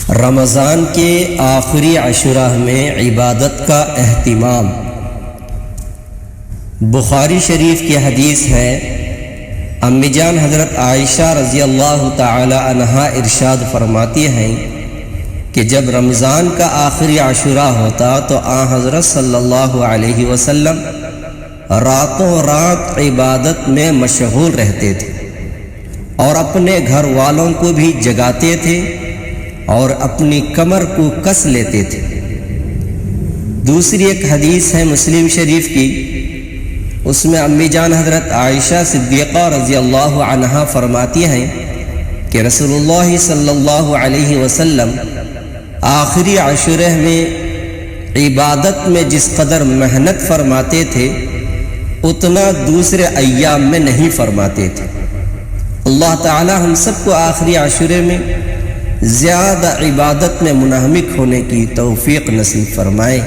رمضان کے آخری عشرہ میں عبادت کا اہتمام۔ بخاری شریف کی حدیث ہے، امی جان حضرت عائشہ رضی اللہ تعالی عنہا ارشاد فرماتی ہیں کہ جب رمضان کا آخری عشرہ ہوتا تو حضرت صلی اللہ علیہ وسلم راتوں رات عبادت میں مشغول رہتے تھے اور اپنے گھر والوں کو بھی جگاتے تھے اور اپنی کمر کو کس لیتے تھے۔ دوسری ایک حدیث ہے مسلم شریف کی، اس میں امی جان حضرت عائشہ صدیقہ رضی اللہ عنہا فرماتی ہیں کہ رسول اللہ صلی اللہ علیہ وسلم آخری عشرہ میں عبادت میں جس قدر محنت فرماتے تھے اتنا دوسرے ایام میں نہیں فرماتے تھے۔ اللہ تعالی ہم سب کو آخری عشرے میں زیادہ عبادت میں منہمک ہونے کی توفیق نصیب فرمائے۔